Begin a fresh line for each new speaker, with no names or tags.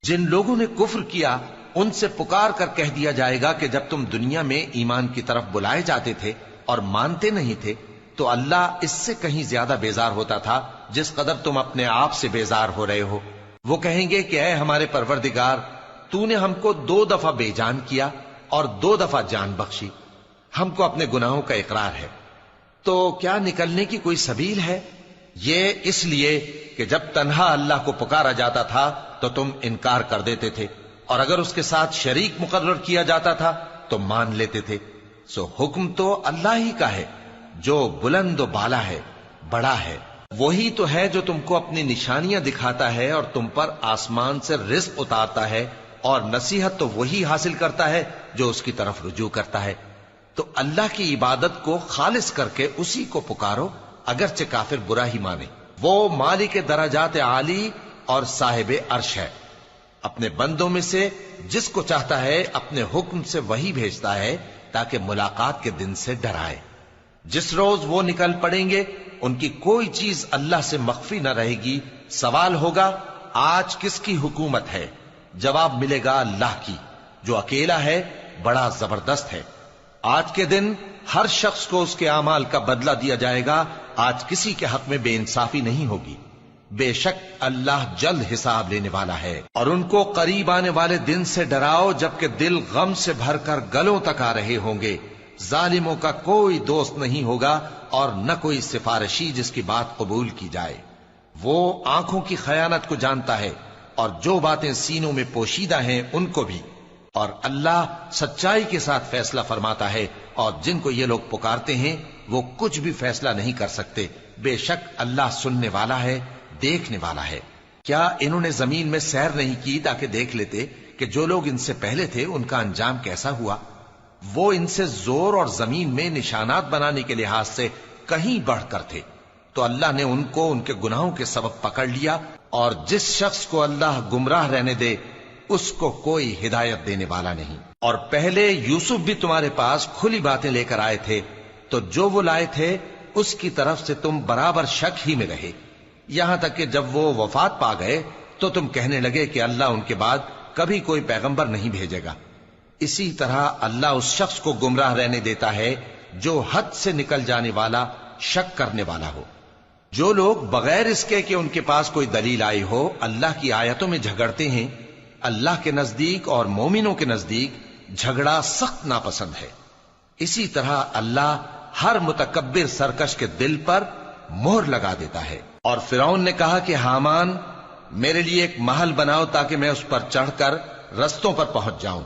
جن لوگوں نے کفر کیا ان سے پکار کر کہہ دیا جائے گا کہ جب تم دنیا میں ایمان کی طرف بلائے جاتے تھے اور مانتے نہیں تھے تو اللہ اس سے کہیں زیادہ بیزار ہوتا تھا جس قدر تم اپنے آپ سے بیزار ہو رہے ہو۔ وہ کہیں گے کہ اے ہمارے پروردگار، تو نے ہم کو 2 دفعہ بے جان کیا اور 2 دفعہ جان بخشی، ہم کو اپنے گناہوں کا اقرار ہے، تو کیا نکلنے کی کوئی سبیل ہے؟ یہ اس لیے کہ جب تنہا اللہ کو پکارا جاتا تھا تو تم انکار کر دیتے تھے، اور اگر اس کے ساتھ شریک مقرر کیا جاتا تھا تو مان لیتے تھے۔ سو حکم تو اللہ ہی کا ہے جو بلند و بالا ہے، بڑا ہے۔ وہی تو ہے جو تم کو اپنی نشانیاں دکھاتا ہے اور تم پر آسمان سے رزق اتارتا ہے، اور نصیحت تو وہی حاصل کرتا ہے جو اس کی طرف رجوع کرتا ہے۔ تو اللہ کی عبادت کو خالص کر کے اسی کو پکارو، اگرچہ کافر برا ہی مانے۔ وہ مالک درجات عالی اور صاحب عرش ہے، اپنے بندوں میں سے جس کو چاہتا ہے اپنے حکم سے وہی بھیجتا ہے تاکہ ملاقات کے دن سے ڈرائے۔ جس روز وہ نکل پڑیں گے ان کی کوئی چیز اللہ سے مخفی نہ رہے گی۔ سوال ہوگا آج کس کی حکومت ہے؟ جواب ملے گا اللہ کی، جو اکیلا ہے، بڑا زبردست ہے۔ آج کے دن ہر شخص کو اس کے اعمال کا بدلہ دیا جائے گا۔ آج کسی کے حق میں بے انصافی نہیں ہوگی۔ بے شک اللہ جلد حساب لینے والا ہے۔ اور ان کو قریب آنے والے دن سے ڈراؤ جبکہ دل غم سے بھر کر گلوں تک آ رہے ہوں گے۔ ظالموں کا کوئی دوست نہیں ہوگا اور نہ کوئی سفارشی جس کی بات قبول کی جائے۔ وہ آنکھوں کی خیانت کو جانتا ہے اور جو باتیں سینوں میں پوشیدہ ہیں ان کو بھی، اور اللہ سچائی کے ساتھ فیصلہ فرماتا ہے، اور جن کو یہ لوگ پکارتے ہیں وہ کچھ بھی فیصلہ نہیں کر سکتے۔ بے شک اللہ سننے والا ہے، دیکھنے والا ہے۔ کیا انہوں نے زمین میں سیر نہیں کی تاکہ دیکھ لیتے کہ جو لوگ ان سے پہلے تھے ان کا انجام کیسا ہوا؟ وہ ان سے زور اور زمین میں نشانات بنانے کے لحاظ سے کہیں بڑھ کر تھے، تو اللہ نے ان کو ان کے گناہوں کے سبب پکڑ لیا، اور جس شخص کو اللہ گمراہ رہنے دے اس کو کوئی ہدایت دینے والا نہیں۔ اور پہلے یوسف بھی تمہارے پاس کھلی باتیں لے کر آئے تھے، تو جو وہ لائے تھے اس کی طرف سے تم برابر شک ہی میں رہے، یہاں تک کہ جب وہ وفات پا گئے تو تم کہنے لگے کہ اللہ ان کے بعد کبھی کوئی پیغمبر نہیں بھیجے گا۔ اسی طرح اللہ اس شخص کو گمراہ رہنے دیتا ہے جو حد سے نکل جانے والا، شک کرنے والا ہو۔ جو لوگ بغیر اس کے کہ ان کے پاس کوئی دلیل آئی ہو اللہ کی آیتوں میں جھگڑتے ہیں، اللہ کے نزدیک اور مومنوں کے نزدیک جھگڑا سخت ناپسند ہے۔ اسی طرح اللہ ہر متکبر سرکش کے دل پر مہر لگا دیتا ہے۔ اور فرعون نے کہا کہ حامان، میرے لیے ایک محل بناؤ تاکہ میں اس پر چڑھ کر رستوں پر پہنچ جاؤں۔